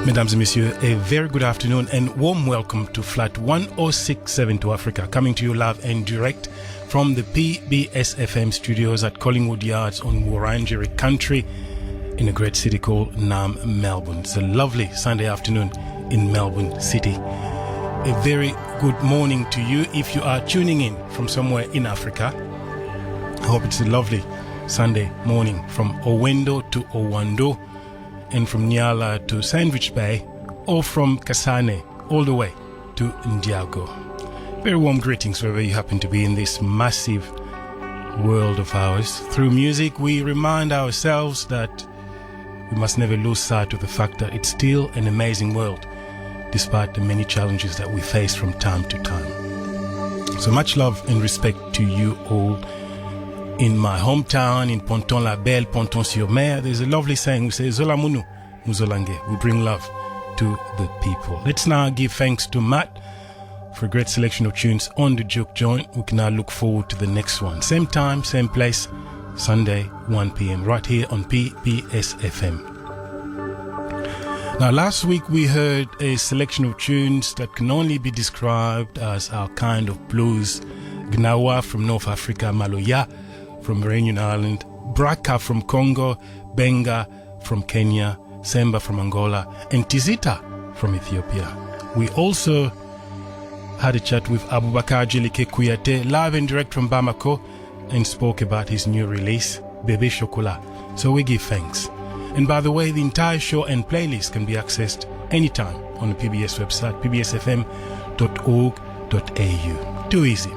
Mesdames et messieurs, a very good afternoon and warm welcome to Flat 1067 to Africa, coming to you live and direct from the PBSFM studios at Collingwood Yards on Wurundjeri country in a great city called Melbourne. It's a lovely Sunday afternoon in Melbourne City. A very good morning to you if you are tuning in from somewhere in Africa. I hope it's a lovely Sunday morning from Owendo to Owando, and from Nyala to Sandwich Bay, or from Kasane all the way to Ndiago. Very warm greetings wherever you happen to be in this massive world of ours. Through music, we remind ourselves that we must never lose sight of the fact that it's still an amazing world, despite the many challenges that we face from time to time. So much love and respect to you all. In my hometown, in Ponton-la-Belle, Ponton-sur-Mer, there's a lovely saying we say, Zola Munu, Muzolange. We bring love to the people. Let's now give thanks to Matt for a great selection of tunes on the Juke Joint. We can now look forward to the next one. Same time, same place, Sunday, 1 p.m, right here on PBSFM. Now, last week we heard a selection of tunes that can only be described as our kind of blues. Gnawa from North Africa, Maloya from Reunion Island, Braka from Congo, Benga from Kenya, Semba from Angola, and Tizita from Ethiopia. We also had a chat with Abubakar Jelike Kuyate, live and direct from Bamako, and spoke about his new release, Bebe Chocolat. So we give thanks. And by the way, the entire show and playlist can be accessed anytime on the PBS website, pbsfm.org.au. Too easy.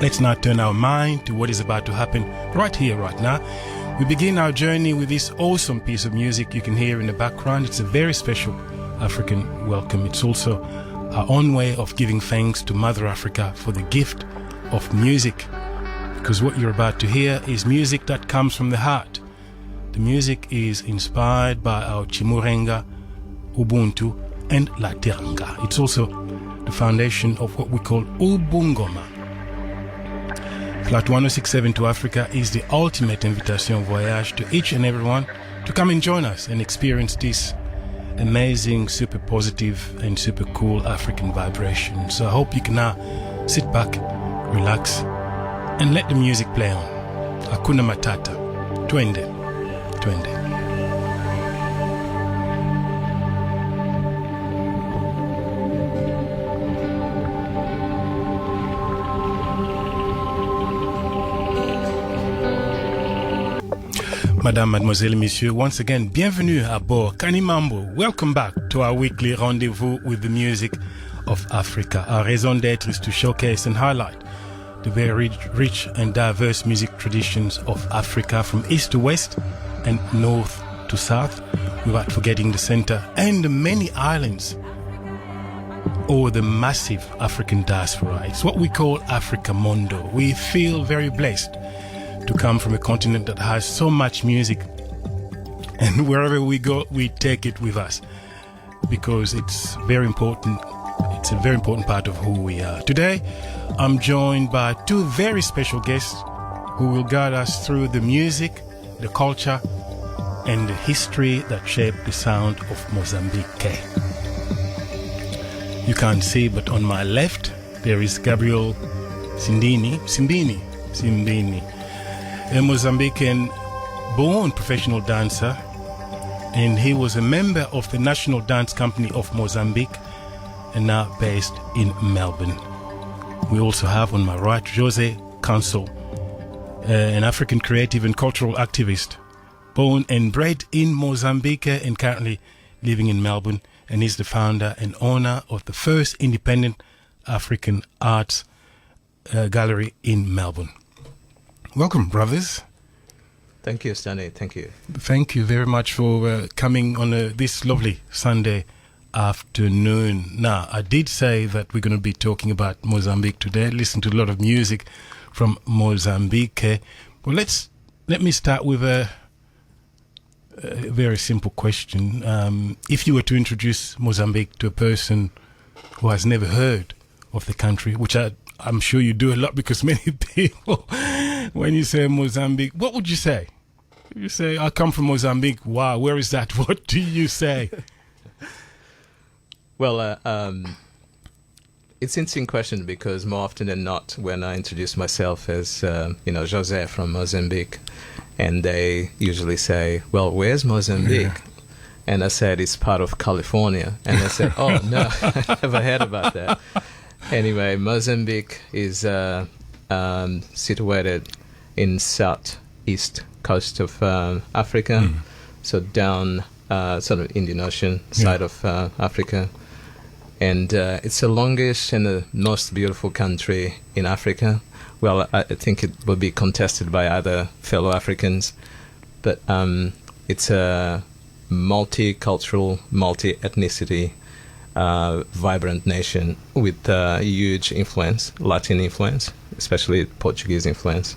Let's now turn our mind to what is about to happen right here, right now. We begin our journey with this awesome piece of music you can hear in the background. It's a very special African welcome. It's also our own way of giving thanks to Mother Africa for the gift of music. Because what you're about to hear is music that comes from the heart. The music is inspired by our Chimurenga, Ubuntu, and Lateranga. It's also the foundation of what we call Ubungoma. Flat 1067 to Africa is the ultimate invitation voyage to each and everyone to come and join us and experience this amazing, super positive and super cool African vibration. So I hope you can now sit back, relax, and let the music play on. Hakuna Matata. Twende. Madame, Mademoiselle, Messieurs, once again, bienvenue à bord. Kanimambo, welcome back to our weekly rendezvous with the music of Africa. Our raison d'être is to showcase and highlight the very rich and diverse music traditions of Africa from east to west and north to south, without forgetting the center and the many islands or the massive African diaspora. It's what we call Africa Mondo. We feel very blessed to come from a continent that has so much music, and wherever we go we take it with us because it's very important. It's a very important part of who we are. Today I'm joined by two very special guests who will guide us through the music, the culture and the history that shaped the sound of Mozambique. You can't see, but on my left there is Gariel Simbine, a Mozambican born professional dancer, and he was a member of the National Dance Company of Mozambique and now based in Melbourne. We also have on my right José, an African creative and cultural activist, born and bred in Mozambique and currently living in Melbourne, and is the founder and owner of the first independent African arts gallery in Melbourne. Welcome, brothers. Thank you, Stanley. Thank you. Thank you very much for coming on this lovely Sunday afternoon. Now, I did say that we're going to be talking about Mozambique today. Listen to a lot of music from Mozambique. Well, let me start with a very simple question. If you were to introduce Mozambique to a person who has never heard of the country, which I'm sure you do a lot because many people, when you say Mozambique, what would you say? You say, I come from Mozambique. Wow, where is that? What do you say? Well, it's an interesting question because more often than not, when I introduce myself as, José from Mozambique, and they usually say, well, where's Mozambique? Yeah. And I said, it's part of California. And they said, oh, no, I never heard about that. Anyway, Mozambique is situated in southeast coast of Africa, so down sort of Indian Ocean side of Africa. And it's the longest and the most beautiful country in Africa. Well, I think it will be contested by other fellow Africans, but it's a multicultural, multi-ethnicity, vibrant nation with huge influence, Latin influence, especially Portuguese influence,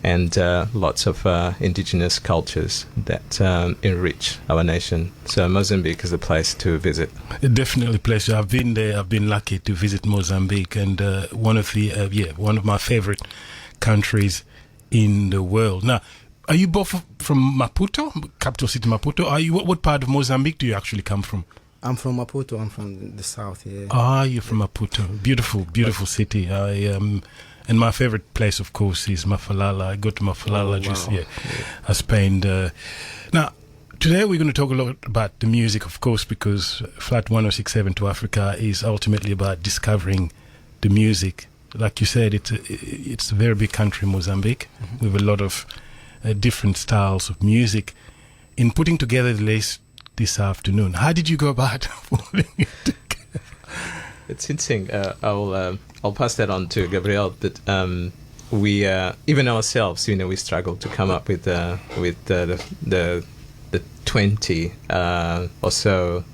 and lots of indigenous cultures that enrich our nation. So Mozambique is a place to visit. Definitely a place. I've been there. I've been lucky to visit Mozambique, and one of my favorite countries in the world. Now, are you both from Maputo, capital city Maputo? Are you? What part of Mozambique do you actually come from? I'm from Maputo. I'm from the south. Yeah. Ah, you're from Maputo. Beautiful, beautiful city. And my favorite place, of course, is Mafalala. I go to Mafalala I spent. Now, today we're going to talk a lot about the music, of course, because Flat 1067 to Africa is ultimately about discovering the music. Like you said, it's a very big country, Mozambique, with a lot of different styles of music. In putting together the list this afternoon, how did you go about putting it together? It's interesting. I'll pass that on to Gariel. But we even ourselves, we struggled to come up with the 20 or so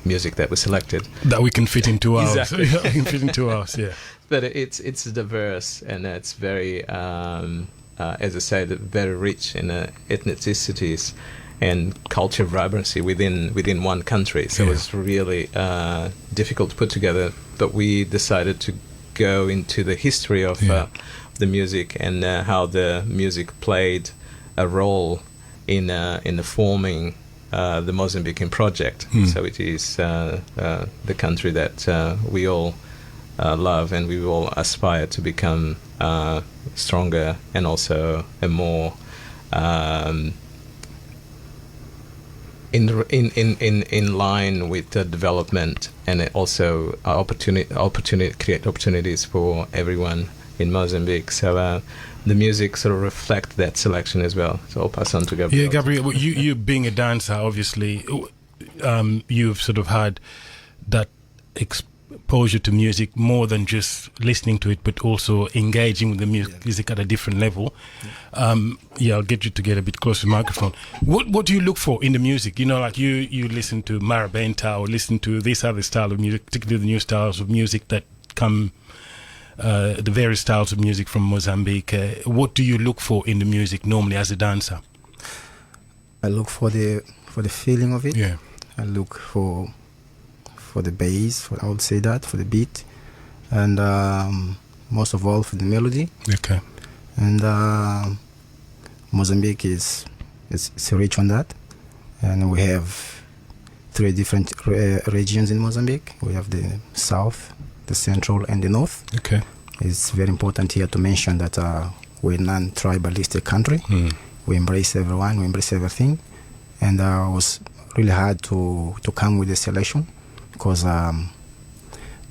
music that was selected that we can fit into ours. Exactly. We can fit into ours. Yeah. But it's diverse, and it's very, as I said, very rich in ethnicities and culture vibrancy within one country. So it's really difficult to put together. But we decided to go into the history of the music and how the music played a role in the forming the Mozambican project. So it is the country that we all love, and we all aspire to become stronger and also a more in line with the development, and it also create opportunities for everyone in Mozambique. So the music sort of reflect that selection as well. So I'll pass on to Gabriel. Yeah, Gabriel, well, you being a dancer, obviously, you've sort of had that exposure to music more than just listening to it, but also engaging with the music at a different level. I'll get you to get a bit closer to the microphone. What do you look for in the music? Like you listen to Marabenta or listen to this other style of music, particularly the new styles of music that come, the various styles of music from Mozambique. What do you look for in the music normally as a dancer? I look for the feeling of it. Yeah. I look for the bass, I would say that, for the beat, and most of all for the melody. Okay. And Mozambique is rich on that, and we have 3 different regions in Mozambique. We have the south, the central, and the north. Okay. It's very important here to mention that we're a non-tribalistic country. We embrace everyone, we embrace everything, and it was really hard to come with a selection, because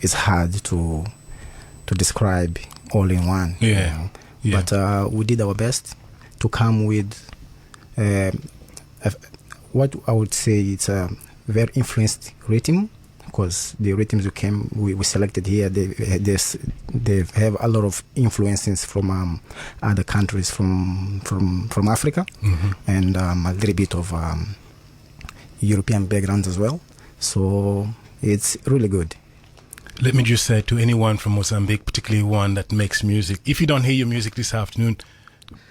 it's hard to describe all in one. Yeah. But we did our best to come with what I would say it's a very influenced rhythm, because the rhythms we selected here, they have a lot of influences from other countries from Africa, and a little bit of European backgrounds as well. So it's really good. Let me just say to anyone from Mozambique, particularly one that makes music, if you don't hear your music this afternoon,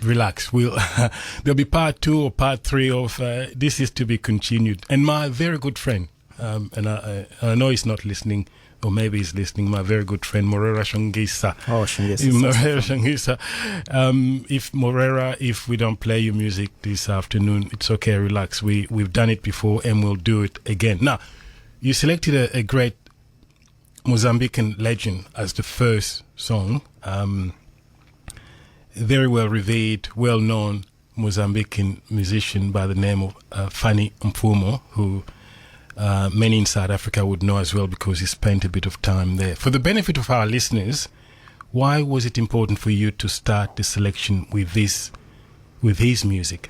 relax. There'll be part 2 or part 3 of this is to be continued. And my very good friend, and I know he's not listening, or maybe he's listening, my very good friend Morera Shangisa. Oh, Shangisa. Morera Shangisa. If we don't play your music this afternoon, it's okay, relax. We've done it before and we'll do it again. Now, you selected a great Mozambican legend as the first song. Very well revered, well known Mozambican musician by the name of Fanny Mfumo, who many in South Africa would know as well because he spent a bit of time there. For the benefit of our listeners, why was it important for you to start the selection with his music?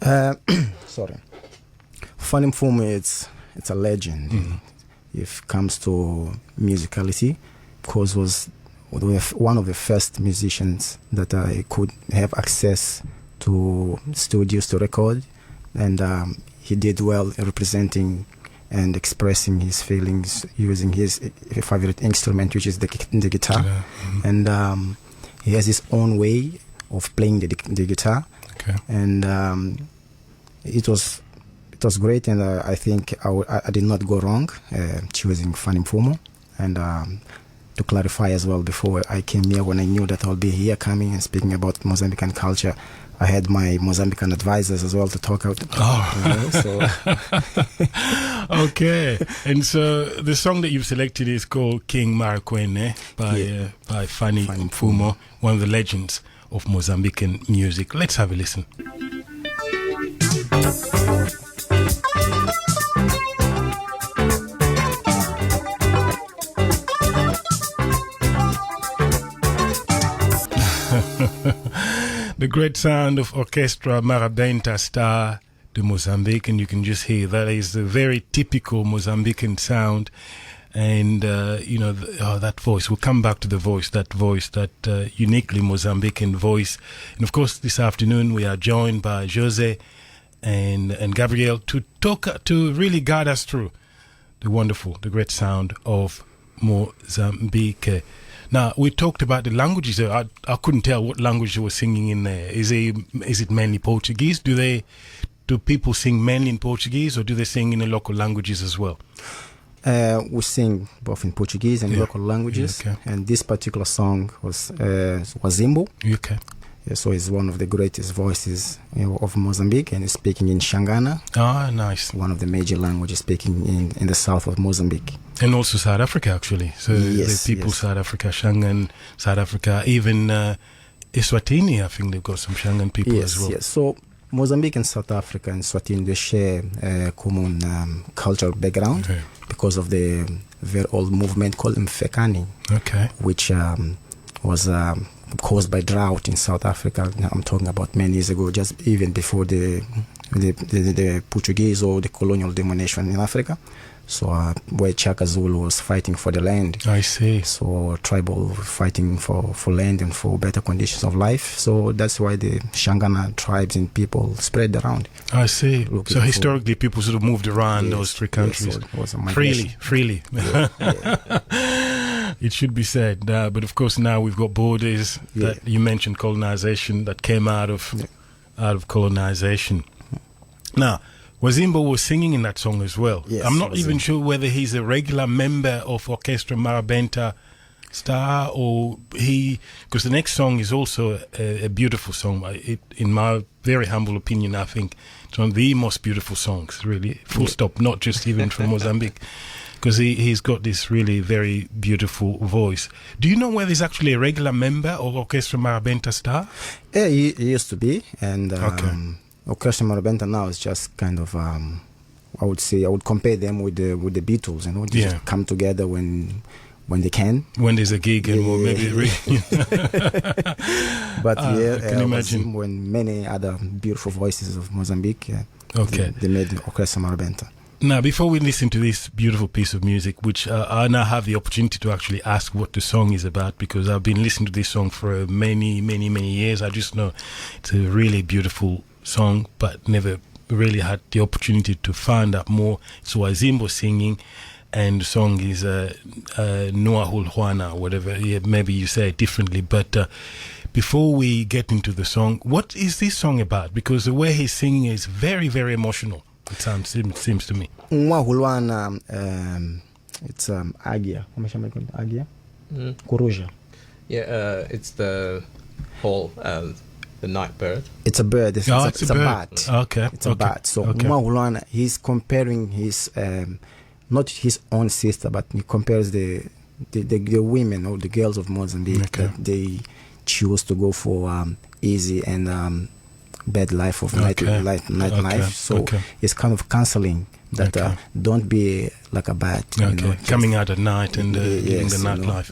Sorry. Fanny Mfumo, it's a legend. Mm-hmm. If it comes to musicality, because was one of the first musicians that I could have access to studios to record, and he did well representing and expressing his feelings using his favorite instrument, which is the guitar. Yeah. Mm-hmm. And he has his own way of playing the guitar. Okay. And it was great, and I think I did not go wrong choosing Fanny Mfumo. And to clarify as well, before I came here, when I knew that I'll be here coming and speaking about Mozambican culture, I had my Mozambican advisors as well to talk out. Okay. And so the song that you've selected is called King Marakwene by Fanny Mfumo, one of the legends of Mozambican music. Let's have a listen. The great sound of Orchestra Marabenta Star de Mozambique, and you can just hear that is a very typical Mozambican sound. And that voice, we'll come back to the voice, that uniquely Mozambican voice. And of course, this afternoon we are joined by José and Gariel to really guide us through the great sound of Mozambique. Now, we talked about the languages. I couldn't tell what language they were singing in there. Is it mainly Portuguese? Do people sing mainly in Portuguese, or do they sing in the local languages as well? We sing both in Portuguese and local languages. Okay. And this particular song was Zimbo. Okay. So he's one of the greatest voices of Mozambique, and he's speaking in Xangana. Ah, nice. One of the major languages speaking in the south of Mozambique. And also South Africa, actually. So the people South Africa, Shangan, South Africa, even Eswatini, I think they've got some Shangan people as well. Yes, so Mozambique and South Africa and Swatini, they share a common cultural background because of the very old movement called Mfekani, which was caused by drought in South Africa. I'm talking about many years ago, just even before the Portuguese or the colonial domination in Africa. So where Chaka Zulu was fighting for the land. I see. So tribal fighting for land and for better conditions of life. So that's why the Xangana tribes and people spread around. I see. So historically people sort of moved around those three countries freely. It should be said. But of course now we've got borders that you mentioned, colonization that came out of colonization. Now, Wazimbo was singing in that song as well. Yes, I'm not even sure whether he's a regular member of Orchestra Marabenta Star or because the next song is also a beautiful song. In my very humble opinion, I think it's one of the most beautiful songs, really, full stop, not just even from Mozambique, because he's got this really very beautiful voice. Do you know whether he's actually a regular member of Orchestra Marabenta Star? Yeah, he used to be, and Orchestra Marabenta now is just kind of, I would compare them with the Beatles, they just come together when they can. When there's a gig and maybe. But I can imagine. When many other beautiful voices of Mozambique, they made Orchestra Marabenta. Now, before we listen to this beautiful piece of music, which I now have the opportunity to actually ask what the song is about, because I've been listening to this song for many, many, many years. I just know it's a really beautiful song, but never really had the opportunity to find out more. It's Wazimbo singing, and the song is Noa Hulhuana, whatever. Yeah, maybe you say it differently, but before we get into the song, what is this song about? Because the way he's singing is very, very emotional. It seems to me. Noa Hulhuana, it's Agia. How much am I going to Agia? Coruja. Yeah, it's the whole the night bird. It's a bird. It's a bird. bat. Okay. It's a bat. So Mwahulwana, he's comparing his not his own sister, but he compares the women or the girls of Mozambique that they choose to go for easy and bad life of nightlife. So it's kind of counseling that don't be like a bat. Coming out at night and living the nightlife.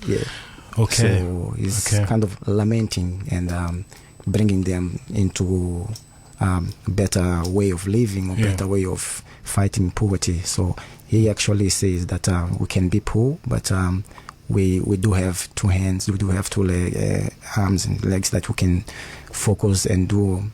Okay. So it's kind of lamenting and bringing them into better way of living or better way of fighting poverty. So he actually says that we can be poor, but we do have two hands, we do have two arms and legs that we can focus and do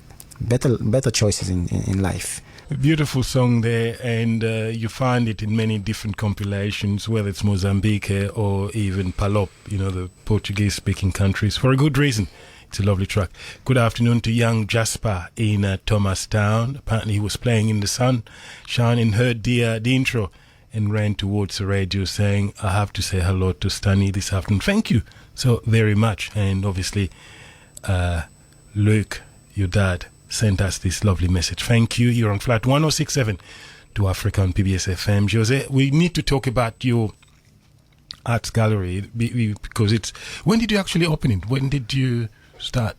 better choices in life. A beautiful song there, and you find it in many different compilations, whether it's Mozambique or even Palop, the Portuguese-speaking countries, for a good reason. It's a lovely track. Good afternoon to young Jasper in Thomastown. Apparently he was playing in the sunshine and heard the intro and ran towards the radio saying, I have to say hello to Stani this afternoon. Thank you so very much. And obviously, Luke, your dad, sent us this lovely message. Thank you. You're on Flat 1067 to Africa on PBS FM. José, we need to talk about your arts gallery because it's... When did you actually open it? When did you start?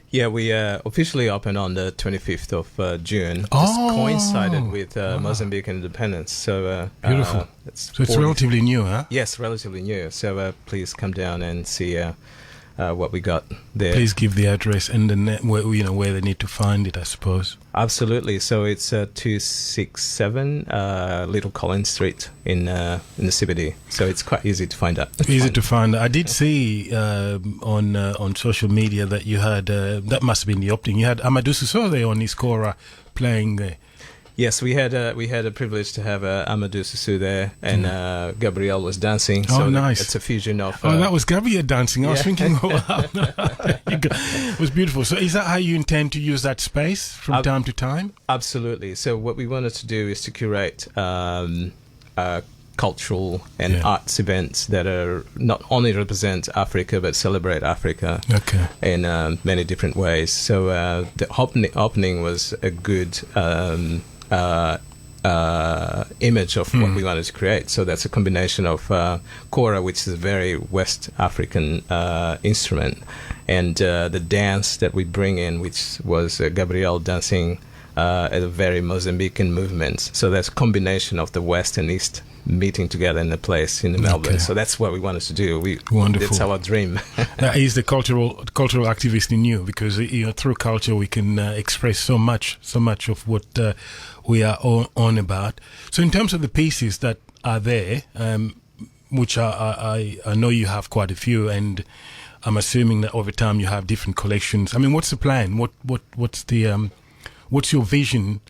Yeah, we officially opened on the 25th of June. Just coincided with Mozambique independence. So beautiful. So it's relatively new, huh? Yes, relatively new. So please come down and see what we got there. Please give the address and where they need to find it, I suppose. Absolutely. So it's 267 Little Collins Street in the CBD. So it's quite easy to find out. Easy to find. I did see on social media that you had that must have been the opening. You had Amadou Sissoko there on his kora playing there. Yes, we had a privilege to have Amadou Sissoko there, and Gariel was dancing. So nice! It's a fusion of. That was Gariel dancing. I was thinking, it was beautiful. So, is that how you intend to use that space from time to time? Absolutely. So, what we wanted to do is to curate cultural and arts events that are not only represent Africa but celebrate Africa in many different ways. So, the opening was a good. Image of what we wanted to create. So that's a combination of kora, which is a very West African instrument, and the dance that we bring in, which was Gariel dancing a very Mozambican movement. So that's a combination of the West and East meeting together in a place in Melbourne. So that's what we wanted to do. Wonderful. That's our dream. That is the cultural activist in you, because through culture we can express so much of what we are on about. So in terms of the pieces that are there, which I know you have quite a few, and I'm assuming that over time you have different collections. I mean, what's the plan? What's your vision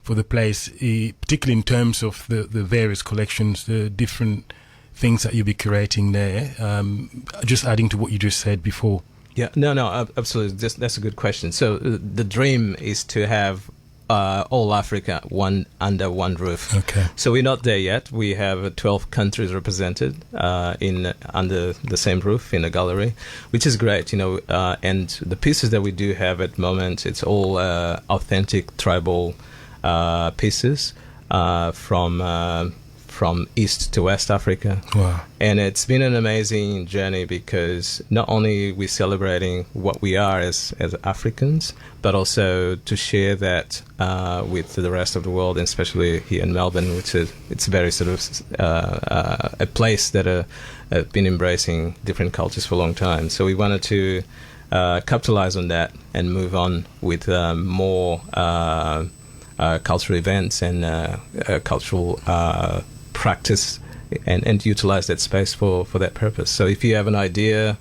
for the place, particularly in terms of the various collections, the different things that you'll be curating there? Just adding to what you just said before. Yeah, no, absolutely. That's a good question. So the dream is to have all Africa under one roof. Okay. So we're not there yet. We have 12 countries represented under the same roof in a gallery, which is great, and the pieces that we do have at the moment, it's all authentic tribal pieces from East to West Africa. Wow. And it's been an amazing journey because not only are we celebrating what we are as Africans, but also to share that with the rest of the world, and especially here in Melbourne, which it's very sort of a place that have been embracing different cultures for a long time. So we wanted to capitalize on that and move on with more cultural events and cultural practice, and utilize that space for that purpose. So if you have an idea,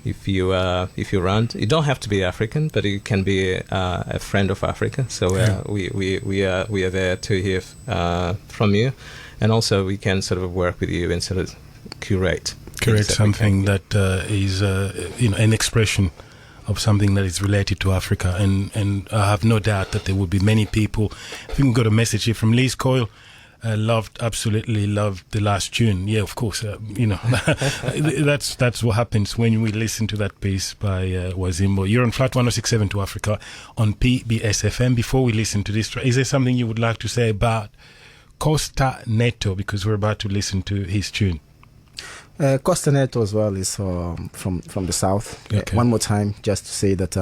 if you're around, you don't have to be African, but you can be a friend of Africa. So we are there to hear from you, and also we can sort of work with you and sort of curate something that is an expression of something that is related to Africa, and I have no doubt that there will be many people. I think we've got a message here from Liz Coyle. absolutely loved the last tune. Yeah, of course. That's what happens when we listen to that piece by Wazimbo. You're on Flat 106.7 to Africa on PBS FM. Before we listen to this, is there something you would like to say about Costa Neto, because we're about to listen to his tune? Costa Neto as well is from the south. Okay. One more time, just to say that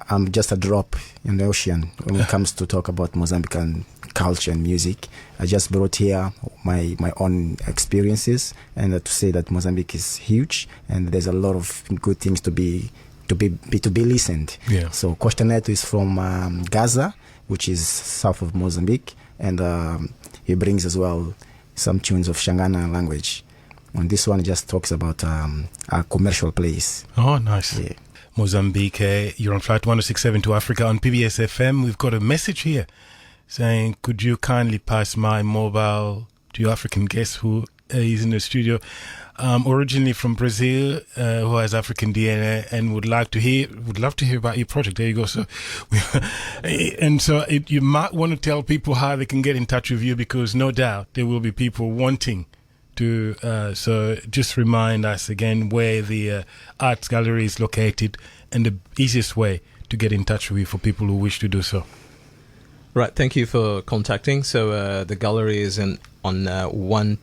I'm just a drop in the ocean when it comes to talk about Mozambican culture and music. I just brought here my own experiences, and to say that Mozambique is huge and there's a lot of good things to be listened. Yeah. So Costa Neto is from Gaza, which is south of Mozambique, and he brings as well some tunes of Shangana language. And this one just talks about a commercial place. Oh, nice. Yeah. Mozambique, you're on Flight 106.7 to Africa on PBS FM. We've got a message here saying, could you kindly pass my mobile to your African guest who is in the studio, originally from Brazil, who has African DNA and would love to hear about your project. There you go. So, you might want to tell people how they can get in touch with you, because no doubt there will be people wanting to. So just remind us again where the Arts Gallery is located and the easiest way to get in touch with you for people who wish to do so. Right, thank you for contacting. So the gallery is on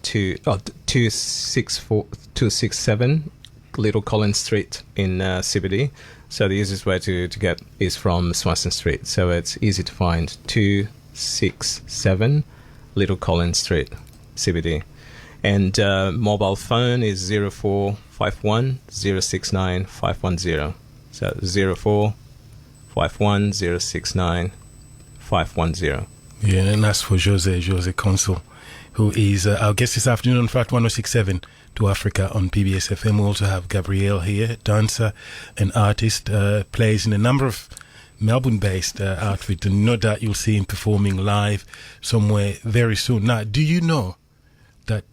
267 Little Collins Street in CBD. So the easiest way to get is from Swanston Street. So it's easy to find, 267 Little Collins Street, CBD. And mobile phone is 0451 069 510. So 0451 069 510. Yeah, and that's for José Consul, who is our guest this afternoon on Flat 106.7 to Africa on PBS FM. We also have Gariel here, dancer and artist, plays in a number of Melbourne-based outfits, and no doubt you'll see him performing live somewhere very soon. Now, do you know that,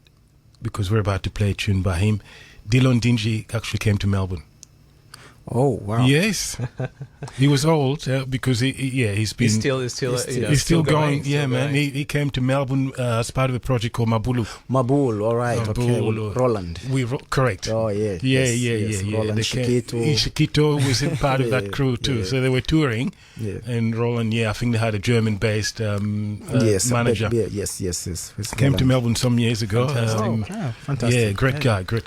because we're about to play a tune by him, Dylan Dingy actually came to Melbourne? Oh, wow. Yes. He was old because he's been... He's still going. Yeah, man. He came to Melbourne as part of a project called Mabulu. Mabul, all right. Okay. Roland. Correct. Oh, yeah. Yeah. Roland Chiquito was in part of that crew too. So they were touring. Yeah. And Roland, I think they had a German-based manager. Yes. Came to Melbourne some years ago. Fantastic. Yeah, great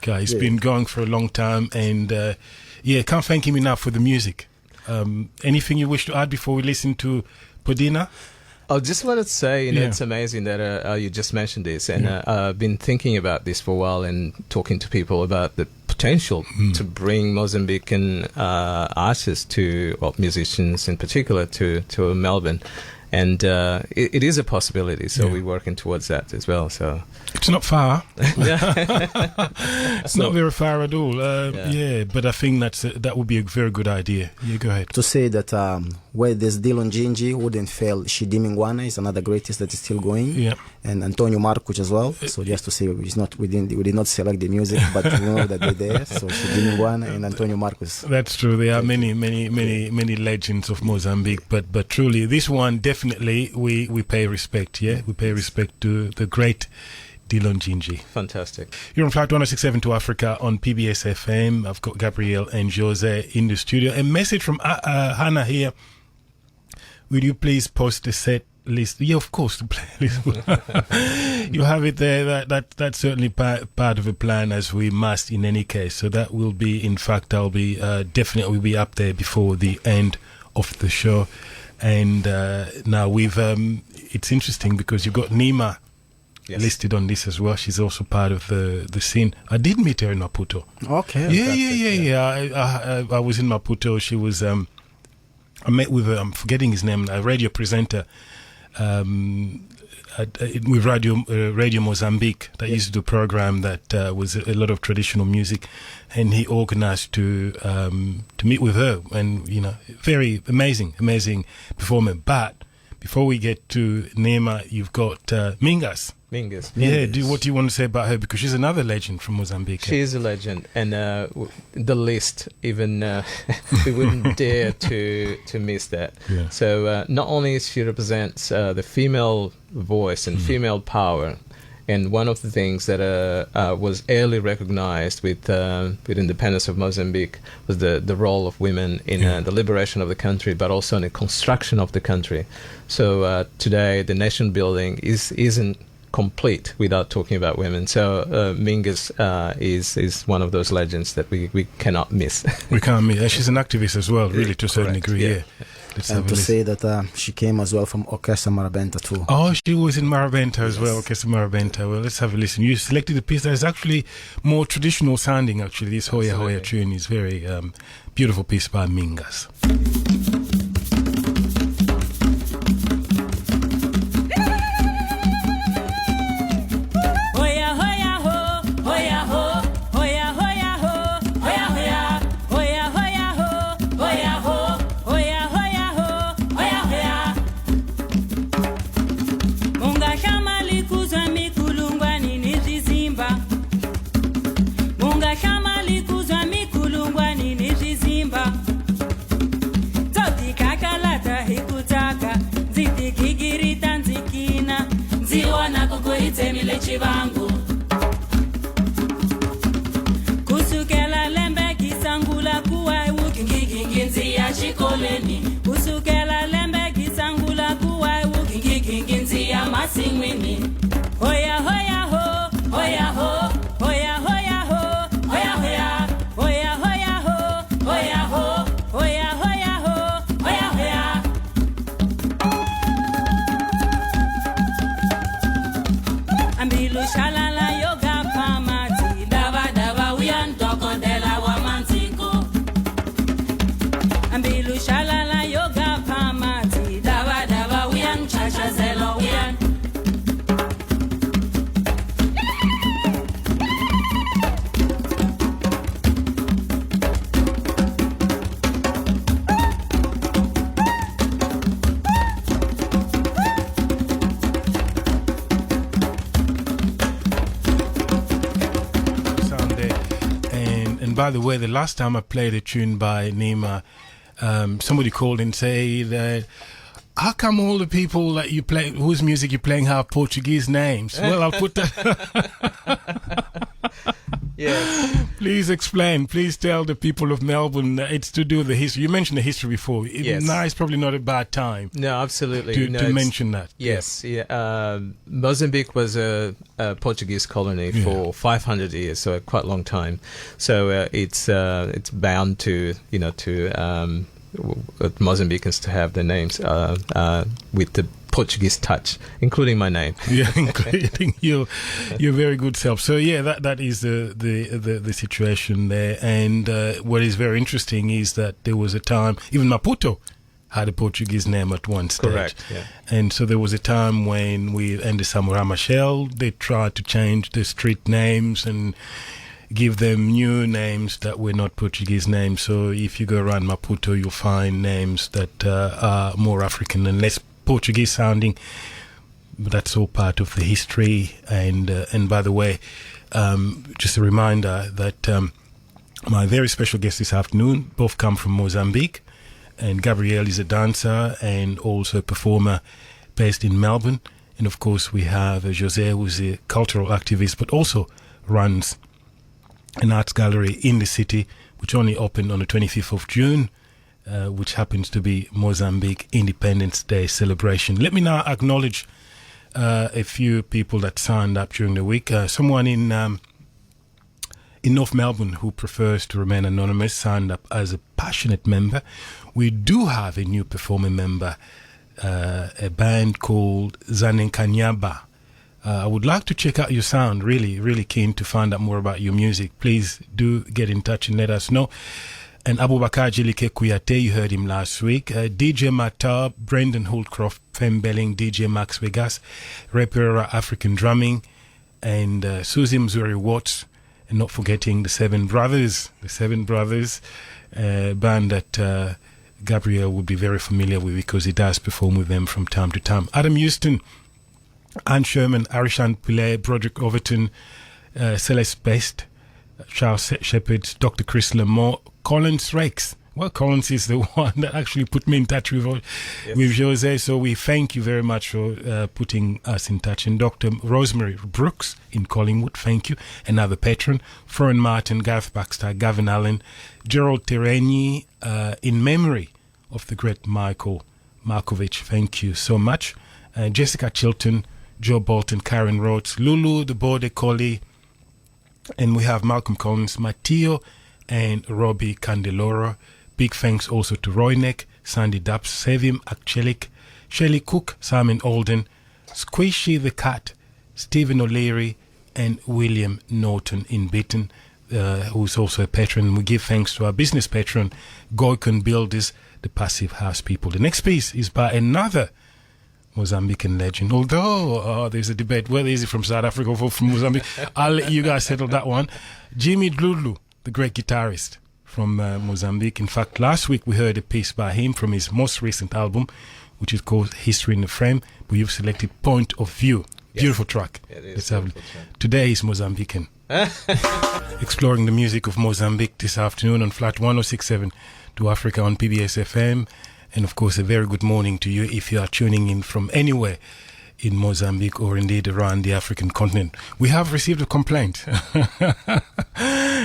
guy. He's been going for a long time, and can't thank him enough for the music. Anything you wish to add before we listen to Podina? I just wanted to say, it's amazing that you just mentioned this, and I've been thinking about this for a while and talking to people about the potential to bring Mozambican artists musicians in particular, to Melbourne. And it is a possibility, so we're working towards that as well. So it's not far. It's not very far at all. But I think that would be a very good idea. You go ahead. To say that where there's Dylan Gingy wouldn't fail, Shidi Mingwana is another greatest that is still going. Yeah. And Antonio Marcos as well. So just to say, we did not select the music, but we know that they're there. So Shidi Mingwana and Antonio Marcos. That's true. There are many legends of Mozambique, but truly this one definitely we pay respect. Yeah, we pay respect to the great Dylan Gingy. Fantastic. You're on Flight 106.7 to Africa on PBS FM. I've got Gariel and José in the studio. A message from Hannah here. Will you please post the set list? Yeah, of course, the playlist. You have it there. That's certainly part of the plan, as we must in any case. So that will be, in fact, I'll be definitely be up there before the end of the show. And now it's interesting because you've got Nima listed on this as well. She's also part of the scene. I did meet her in Maputo. Okay. Yeah. I was in Maputo. She was... I met with I'm forgetting his name, a radio presenter with Radio Mozambique that used to do a program that was a lot of traditional music, and he organized to meet with her, and very amazing performer. But before we get to Neema, you've got Mingas. Mingus. Yeah, what do you want to say about her? Because she's another legend from Mozambique. She is a legend, and the list, even we wouldn't dare to miss that. Yeah. So not only she represents the female voice and female power, and one of the things that was early recognized with independence of Mozambique was the role of women in the liberation of the country, but also in the construction of the country. So today, the nation building isn't complete without talking about women. So Mingus is one of those legends that we cannot miss. We can't miss. She's an activist as well, really, to a certain degree. Yeah. And to say that she came as well from Orchestra Marabenta too. Oh, she was in Marabenta as well, Orchestra Marabenta. Well, let's have a listen. You selected a piece that is actually more traditional sounding, actually. This Hoya Hoya tune is very beautiful piece by Mingas. Chivangu kusukela lembe kisangula kuwa ukingikinginzi ya chikoleni kusukela lembe kisangula kuwa ukingikinginzi ya masingwini hoya hoya ho hoya ho hoya hoya ho hoya hoya hoya hoya ho hoya ho hoya hoya ho hoya hoya Ambilu shalala yoga pamati dava dava wian tokondela wa mantiko Ambilu shalala yoga pamati dava dava wian chacha zelo wian By the way, the last time I played a tune by Neema, somebody called and say that, how come all the people that you play, whose music you're playing, have Portuguese names? Well, I'll put that. Yes. Please explain. Please tell the people of Melbourne that it's to do with the history. You mentioned the history before. Yes. Now is probably not a bad time. No, absolutely. To mention that. Yes. Yeah. Mozambique was a Portuguese colony for 500 years, so a quite long time. So it's bound to Mozambicans to have their names with the Portuguese touch, including my name. Yeah, including your very good self. So yeah, that is the situation there. And what is very interesting is that there was a time, even Maputo had a Portuguese name at one stage. Correct. Yeah. And so there was a time when in the Samora Machel, they tried to change the street names and give them new names that were not Portuguese names. So if you go around Maputo, you'll find names that are more African and less Portuguese sounding. But that's all part of the history. And by the way, just a reminder that my very special guests this afternoon both come from Mozambique. And Gariel is a dancer and also a performer based in Melbourne. And of course, we have José, who's a cultural activist, but also runs an arts gallery in the city, which only opened on the 25th of June, which happens to be Mozambique Independence Day celebration. Let me now acknowledge a few people that signed up during the week. Someone in North Melbourne who prefers to remain anonymous signed up as a passionate member. We do have a new performing member, a band called Zanenkanyaba. I would like to check out your sound. Really, really keen to find out more about your music. Please do get in touch and let us know. And Abubakar Jelike Kuyate, you heard him last week. DJ Matab, Brendan Holdcroft, Fem Belling, DJ Max Vegas, Repera African Drumming, and Susie Mzuri Watts. And not forgetting the Seven Brothers, band that Gabriel would be very familiar with because he does perform with them from time to time. Adam Houston, Anne Sherman, Arishan Pillay, Broderick Overton, Celeste Best, Charles Shepherd, Dr. Chris Lamore, Collins Rex. Well, Collins is the one that actually put me in touch with José. So we thank you very much for putting us in touch. And Dr. Rosemary Brooks in Collingwood, thank you. Another patron. Florin Martin, Gareth Baxter, Gavin Allen, Gerald Tereni, in memory of the great Michael Markovich. Thank you so much. Jessica Chilton, Joe Bolton, Karen Rhodes, Lulu, the Border Collie. And we have Malcolm Collins, Matteo, and Robbie Candeloro. Big thanks also to Roy Neck, Sandy Dubs, Sevim Akchelik, Shelley Cook, Simon Alden, Squishy the Cat, Stephen O'Leary, and William Norton in Beaton, who's also a patron. We give thanks to our business patron, Goikon Builders, the Passive House people. The next piece is by another Mozambican legend, although there's a debate whether is he from South Africa or from Mozambique. I'll let you guys settle that one. Jimmy Dludlu, the great guitarist from Mozambique. In fact, last week we heard a piece by him from his most recent album, which is called History in the Frame, but you've selected Point of View. Yes. Beautiful track. Yeah, Let's have Today is Mozambican. Exploring the music of Mozambique this afternoon on Flat 1067 to Africa on PBS FM. And of course, a very good morning to you if you are tuning in from anywhere in Mozambique or indeed around the African continent. We have received a complaint.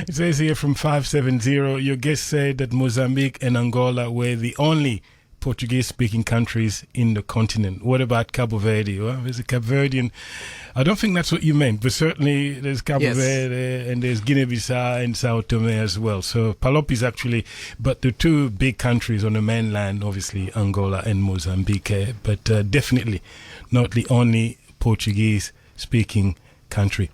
It says here from 570, your guest said that Mozambique and Angola were the only Portuguese-speaking countries in the continent. What about Cabo Verde? Well, there's a Cabo Verdean. I don't think that's what you meant, but certainly there's Cabo Verde and there's Guinea-Bissau and Sao Tome as well. So Palop is actually, but the two big countries on the mainland, obviously Angola and Mozambique, but definitely not the only Portuguese-speaking country.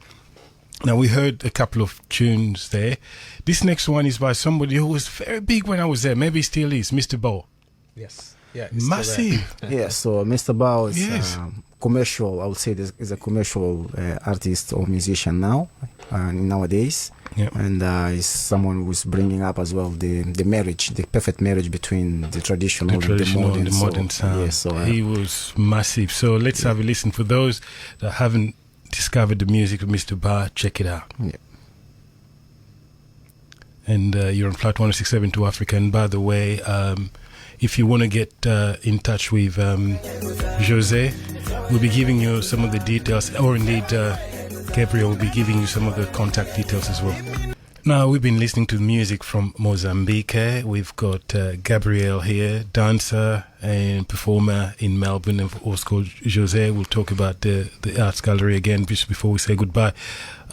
Now, we heard a couple of tunes there. This next one is by somebody who was very big when I was there. Maybe still is, Mr. Bow. Yes. Yeah. Massive. Yeah, so Mr. Bow is commercial, I would say, is a commercial artist or musician now, nowadays. Yep. And is someone who's bringing up as well the marriage, the perfect marriage between the traditional and the modern sound. Yeah, so, he was massive. So let's have a listen. For those that haven't discovered the music of Mr. Bar, check it out. Yeah. And you're on Flat 1067 to Africa. And by the way, if you want to get in touch with José, we'll be giving you some of the details, or indeed Gabriel will be giving you some of the contact details as well. Now, we've been listening to music from Mozambique. We've got Gabriel here, dancer and performer in Melbourne, and also called José. We'll talk about the Arts Gallery again just before we say goodbye.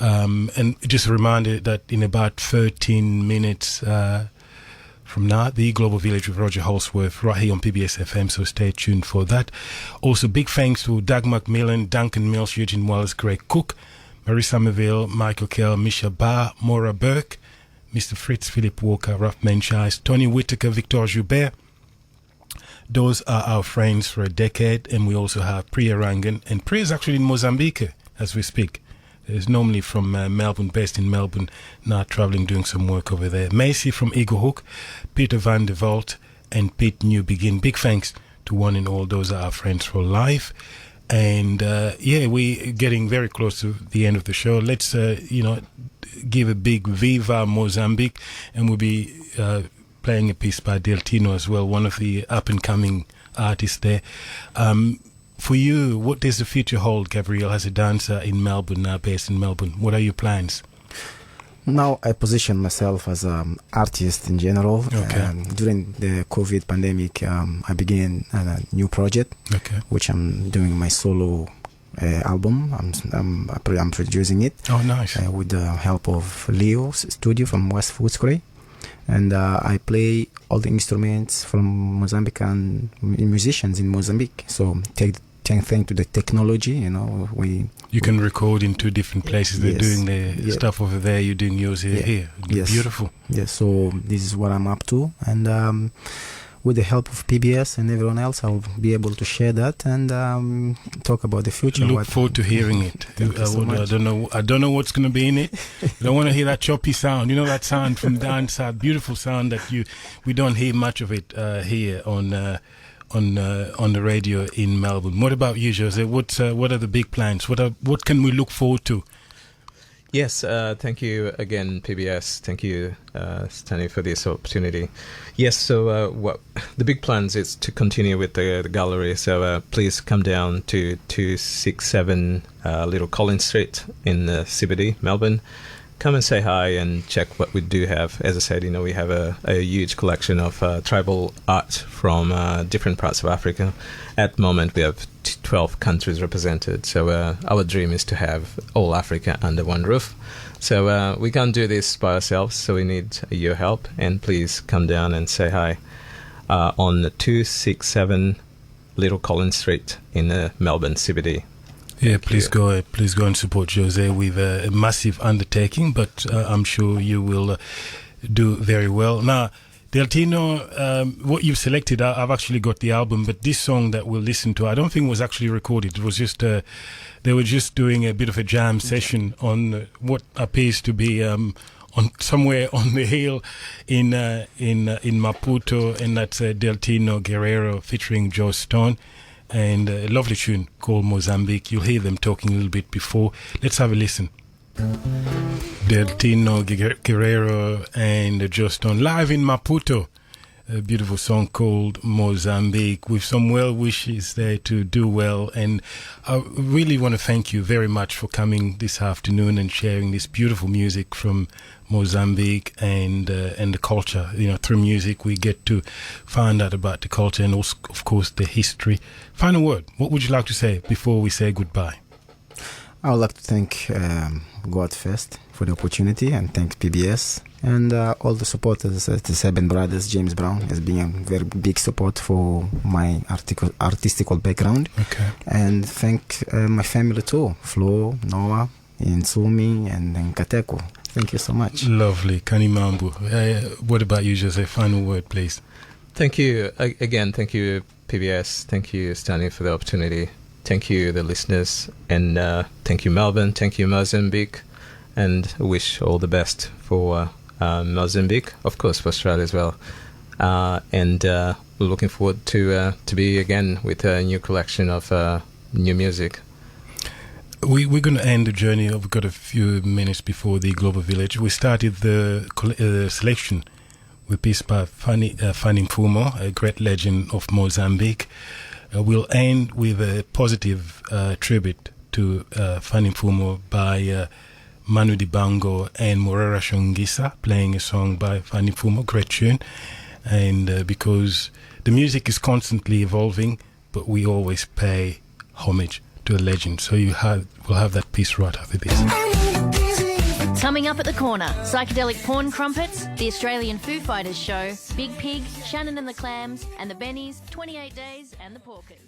And just a reminder that in about 13 minutes from now, the Global Village with Roger Holsworth right here on PBS FM, so stay tuned for that. Also, big thanks to Doug McMillan, Duncan Mills, Eugene Wallace, Greg Cook, Marie Somerville, Michael Kell, Misha Barr, Maura Burke, Mr. Fritz, Philip Walker, Ralph Menchais, Tony Whittaker, Victor Joubert. Those are our friends for a decade. And we also have Priya Rangan. And Priya is actually in Mozambique as we speak. Is normally from Melbourne, based in Melbourne, now traveling, doing some work over there. Macy from Eagle Hook, Peter van der Vault, and Pete Newbegin. Big thanks to one and all. Those are our friends for life. And we're getting very close to the end of the show. Let's, give a big Viva Mozambique, and we'll be playing a piece by Del Tino as well, one of the up-and-coming artists there. For you, what does the future hold, Gabriel, as a dancer in Melbourne, now based in Melbourne? What are your plans? Now I position myself as an artist in general. Okay. During the COVID pandemic, I began a new project, which I'm doing my solo album. I'm producing it. Oh, nice. With the help of Leo's studio from West Footscray. And I play all the instruments from Mozambican musicians in Mozambique. So thanks to the technology, you can record in two different places. They're doing their stuff over there. You're doing yours here. Yes. Beautiful. Yes. So this is what I'm up to, and with the help of PBS and everyone else, I'll be able to share that and talk about the future. Look forward to hearing it. Thank you so much. I don't know what's going to be in it. I don't want to hear that choppy sound. You know that sound from down south, beautiful sound that we don't hear much of it here on the radio in Melbourne. What about you, Jose? What are the big plans? What can we look forward to? Yes, thank you again, PBS. Thank you, Stanley, for this opportunity. Yes, so what the big plans is to continue with the gallery. So please come down to 267 Little Collins Street in the CBD, Melbourne. Come and say hi and check what we do have. As I said, we have a huge collection of tribal art from different parts of Africa. At the moment, we have 12 countries represented. So our dream is to have all Africa under one roof. So we can't do this by ourselves, so we need your help. And please come down and say hi on 267 Little Collins Street in Melbourne, CBD. Yeah, please go and support Jose with a massive undertaking, but I'm sure you will do very well. Now, Deltino, what you've selected, I've actually got the album, but this song that we'll listen to, I don't think was actually recorded. It was just they were just doing a bit of a jam session on what appears to be on somewhere on the hill in Maputo, and that's Deltino Guerrero featuring Joe Stone. And a lovely tune called Mozambique. You'll hear them talking a little bit before. Let's have a listen. Deltino Guerrero and Joe Stone live in Maputo. A beautiful song called Mozambique with some well wishes there to do well. And I really want to thank you very much for coming this afternoon and sharing this beautiful music from Mozambique and the culture. Through music we get to find out about the culture and also, of course, the history. Final word. What would you like to say before we say goodbye? I would like to thank God first for the opportunity and thank PBS and all the supporters, the Seven Brothers. James Brown has been a very big support for my artistical background. Okay. And thank my family too, Flo, Noah, Insumi and Nkateko. Thank you so much. Lovely. Kanimambu. What about you, Jose? Final word, please. Thank you. Again, thank you, PBS. Thank you, Stanley, for the opportunity. Thank you, the listeners. And thank you, Melbourne. Thank you, Mozambique. And wish all the best for Mozambique, of course, for Australia as well. And we're looking forward to be again with a new collection of new music. We're going to end the journey. We've got a few minutes before the Global Village. We started the selection with piece by Fanny Mfumo, a great legend of Mozambique. We'll end with a positive tribute to Fanny Mfumo by Manu Dibango and Morera Shongisa, playing a song by Fanny Mfumo, great tune. And because the music is constantly evolving, but we always pay homage to a legend. So we'll have that piece right after this. Coming up at the corner, Psychedelic Porn Crumpets, the Australian Foo Fighters show, Big Pig, Shannon and the Clams, and the Bennies, 28 Days, and the Porkers.